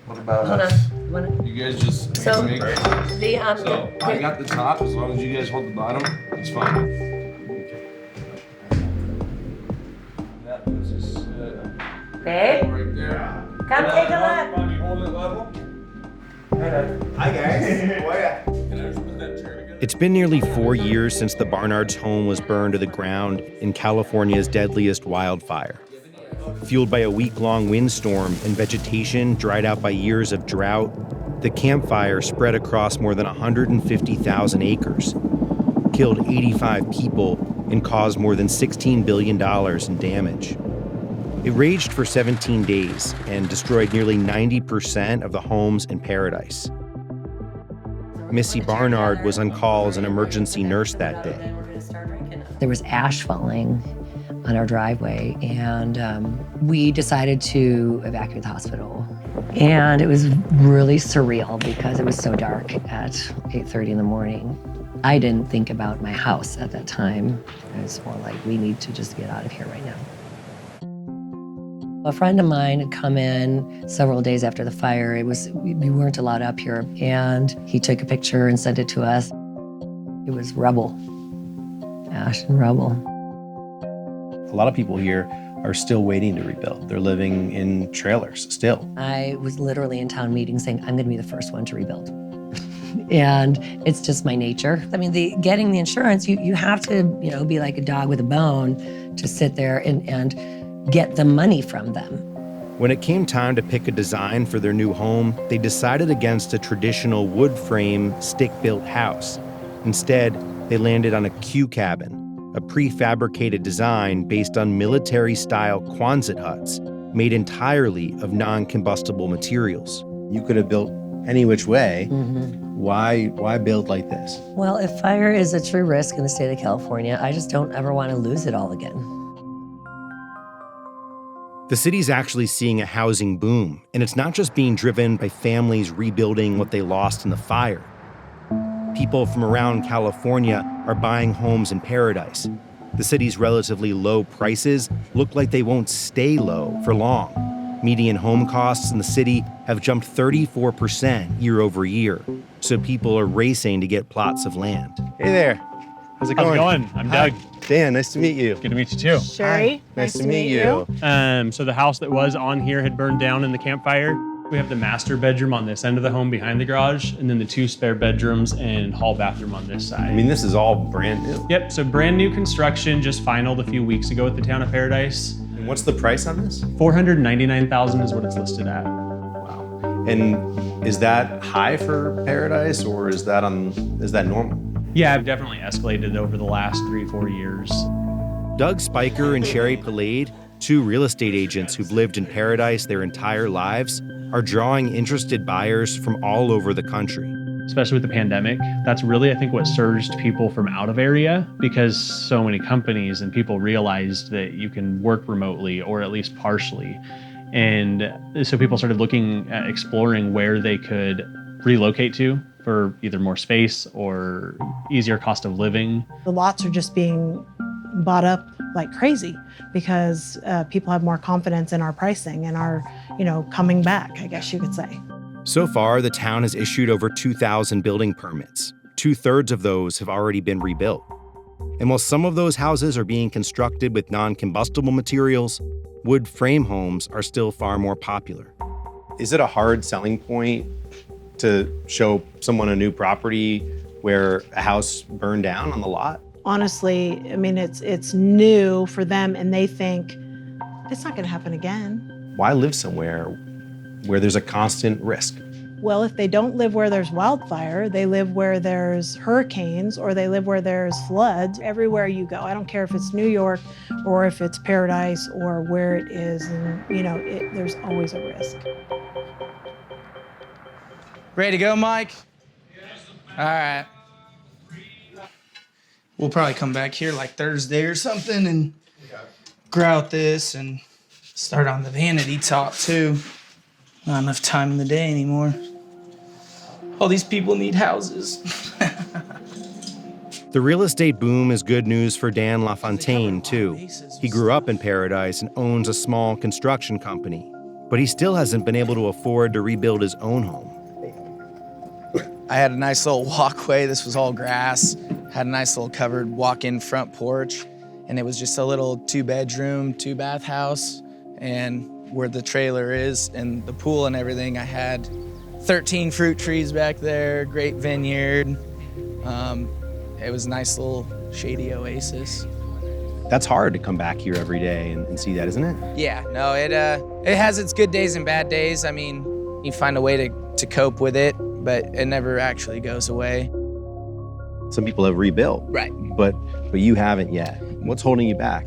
What about Hold us? on. You guys just So, make it. So I got the top. As long as you guys hold the bottom, it's fine. That puts us babe, right there. come take a look. You hold it level. Hi guys, how are ya? Can I just put that chair together? It's been nearly 4 years since the Barnard's home was burned to the ground in California's deadliest wildfire. Fueled by a week-long windstorm and vegetation dried out by years of drought, the campfire spread across more than 150,000 acres, killed 85 people, and caused more than $16 billion in damage. It raged for 17 days and destroyed nearly 90% of the homes in Paradise. Missy Barnard was on call as an emergency nurse that day. There was ash falling on our driveway, and we decided to evacuate the hospital. And it was really surreal because it was so dark at 8:30 in the morning. I didn't think about my house at that time. It was more like, we need to just get out of here right now. A friend of mine had come in several days after the fire. We weren't allowed up here, and he took a picture and sent it to us. It was rubble, ash and rubble. A lot of people here are still waiting to rebuild. They're living in trailers still. I was literally in town meeting saying, I'm gonna be the first one to rebuild. And it's just my nature. I mean, getting the insurance, you have to, be like a dog with a bone to sit there and get the money from them. When it came time to pick a design for their new home, they decided against a traditional wood frame, stick-built house. Instead, they landed on a Q cabin, a prefabricated design based on military-style Quonset huts made entirely of non-combustible materials. You could have built any which way. Mm-hmm. Why build like this? Well, if fire is a true risk in the state of California, I just don't ever want to lose it all again. The city's actually seeing a housing boom, and it's not just being driven by families rebuilding what they lost in the fire. People from around California are buying homes in Paradise. The city's relatively low prices look like they won't stay low for long. Median home costs in the city have jumped 34% year over year, so people are racing to get plots of land. Hey there. How's it going? How's it going? I'm Doug. Dan, nice to meet you. Good to meet you too. Sherry, Nice to meet you. So the house that was on here had burned down in the campfire. We have the master bedroom on this end of the home behind the garage, and then the 2 spare bedrooms and hall bathroom on this side. I mean, this is all brand new. Yep, so brand new construction, just finalized a few weeks ago at the town of Paradise. And what's the price on this? $499,000 is what it's listed at. Wow. And is that high for Paradise, or is that normal? Yeah, I've definitely escalated over the last 3-4 years. Doug Spiker and Sherry Palade, 2 real estate agents who've lived in Paradise their entire lives, are drawing interested buyers from all over the country. Especially with the pandemic, that's really, I think, what surged people from out of area, because so many companies and people realized that you can work remotely or at least partially. And so people started looking at exploring where they could relocate to for either more space or easier cost of living. The lots are just being bought up like crazy because people have more confidence in our pricing and our, coming back, I guess you could say. So far, the town has issued over 2,000 building permits. 2/3 of those have already been rebuilt. And while some of those houses are being constructed with non-combustible materials, wood frame homes are still far more popular. Is it a hard selling point to show someone a new property where a house burned down on the lot? Honestly, I mean, it's new for them and they think it's not gonna happen again. Why live somewhere where there's a constant risk? Well, if they don't live where there's wildfire, they live where there's hurricanes or they live where there's floods. Everywhere you go, I don't care if it's New York or if it's Paradise or where it is, and there's always a risk. Ready to go, Mike? All right. We'll probably come back here like Thursday or something and grout this and start on the vanity top too. Not enough time in the day anymore. All these people need houses. The real estate boom is good news for Dan LaFontaine, too. He grew up in Paradise and owns a small construction company. but he still hasn't been able to afford to rebuild his own home. I had a nice little walkway. This was all grass. Had a nice little covered walk-in front porch. And it was just a little 2-bedroom, 2-bath house. And where the trailer is and the pool and everything, I had 13 fruit trees back there, great vineyard. It was a nice little shady oasis. That's hard to come back here every day and see that, isn't it? Yeah, no, it has its good days and bad days. I mean, you find a way to cope with it, but it never actually goes away. Some people have rebuilt. Right. But you haven't yet. What's holding you back?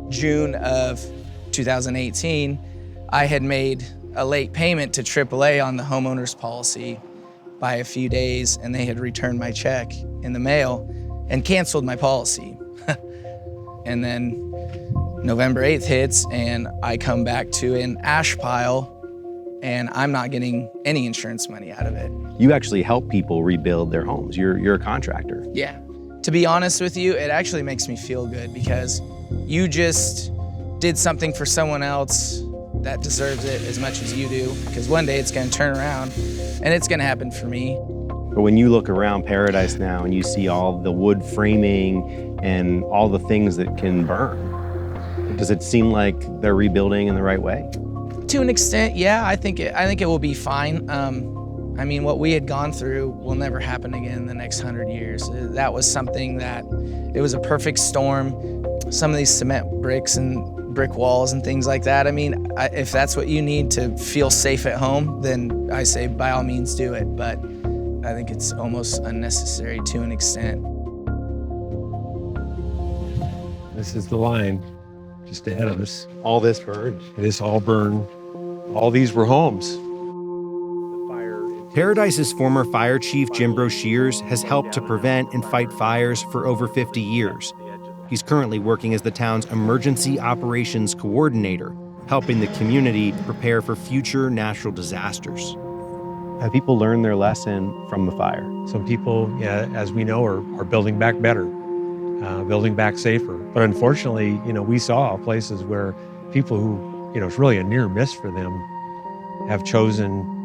June of 2018, I had made a late payment to AAA on the homeowner's policy by a few days, and they had returned my check in the mail and canceled my policy. And then November 8th hits, and I come back to an ash pile, and I'm not getting any insurance money out of it. You actually help people rebuild their homes. You're a contractor. Yeah. To be honest with you, it actually makes me feel good because you just did something for someone else that deserves it as much as you do, because one day it's going to turn around and it's going to happen for me. But when you look around Paradise now and you see all the wood framing and all the things that can burn, does it seem like they're rebuilding in the right way? To an extent, yeah, I think it will be fine. I mean, what we had gone through will never happen again in the next 100 years. That was something that, it was a perfect storm. Some of these cement bricks and brick walls and things like that, I mean, if that's what you need to feel safe at home, then I say by all means do it. But I think it's almost unnecessary to an extent. This is the line just ahead of us. All this burned. This all burned. All these were homes. Paradise's former fire chief, Jim Broshears, has helped to prevent and fight fires for over 50 years. He's currently working as the town's emergency operations coordinator, helping the community prepare for future natural disasters. Have people learned their lesson from the fire? Some people, yeah, as we know, are building back better, building back safer. But unfortunately, we saw places where people who, it's really a near miss for them, have chosen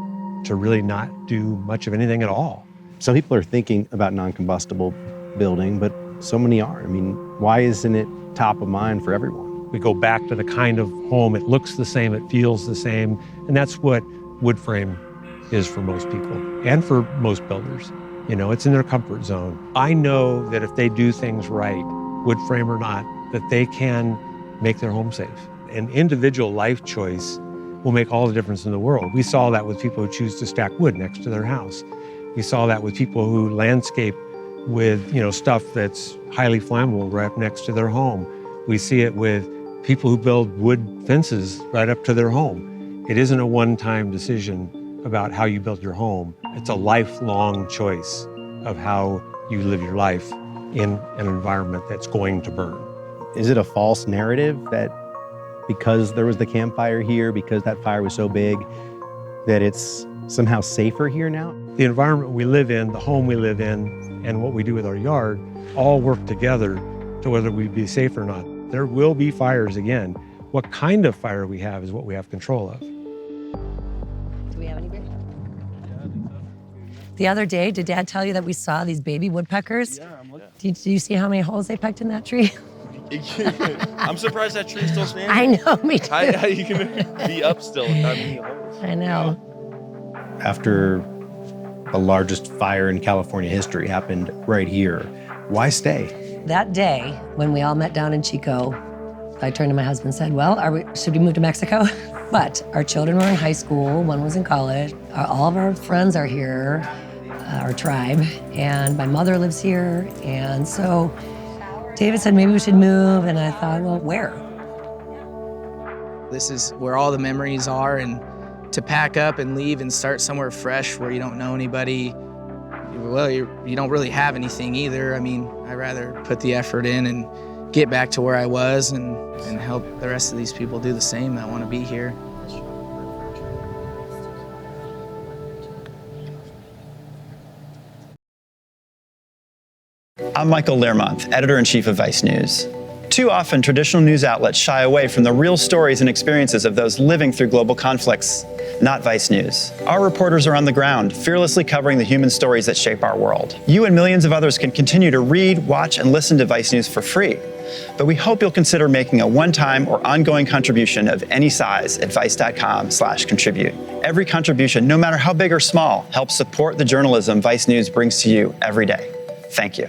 to really not do much of anything at all. Some people are thinking about non-combustible building, but so many are. I mean, why isn't it top of mind for everyone? We go back to the kind of home, it looks the same, it feels the same, and that's what wood frame is for most people and for most builders. It's in their comfort zone. I know that if they do things right, wood frame or not, that they can make their home safe. An individual life choice will make all the difference in the world. We saw that with people who choose to stack wood next to their house. We saw that with people who landscape with, stuff that's highly flammable right up next to their home. We see it with people who build wood fences right up to their home. It isn't a one-time decision about how you build your home. It's a lifelong choice of how you live your life in an environment that's going to burn. Is it a false narrative that because there was the campfire here, because that fire was so big, that it's somehow safer here now? The environment we live in, the home we live in, and what we do with our yard all work together to whether we be safe or not. There will be fires again. What kind of fire we have is what we have control of. Do we have any beer? The other day, did Dad tell you that we saw these baby woodpeckers? Yeah, I'm looking. Did you see how many holes they pecked in that tree? I'm surprised that tree's still standing. I know, me too. How you can be up still with that many holes? I know. After the largest fire in California history happened right here, why stay? That day, when we all met down in Chico, I turned to my husband and said, well, should we move to Mexico? But our children were in high school, one was in college, all of our friends are here, our tribe, and my mother lives here, and so David said maybe we should move, and I thought, well, where? This is where all the memories are, and to pack up and leave and start somewhere fresh where you don't know anybody, well, you don't really have anything either. I mean, I'd rather put the effort in and get back to where I was and help the rest of these people do the same that want to be here. I'm Michael Learmonth, editor-in-chief of Vice News. Too often, traditional news outlets shy away from the real stories and experiences of those living through global conflicts. Not Vice News. Our reporters are on the ground, fearlessly covering the human stories that shape our world. You and millions of others can continue to read, watch, and listen to Vice News for free. But we hope you'll consider making a one-time or ongoing contribution of any size at vice.com/contribute. Every contribution, no matter how big or small, helps support the journalism Vice News brings to you every day. Thank you.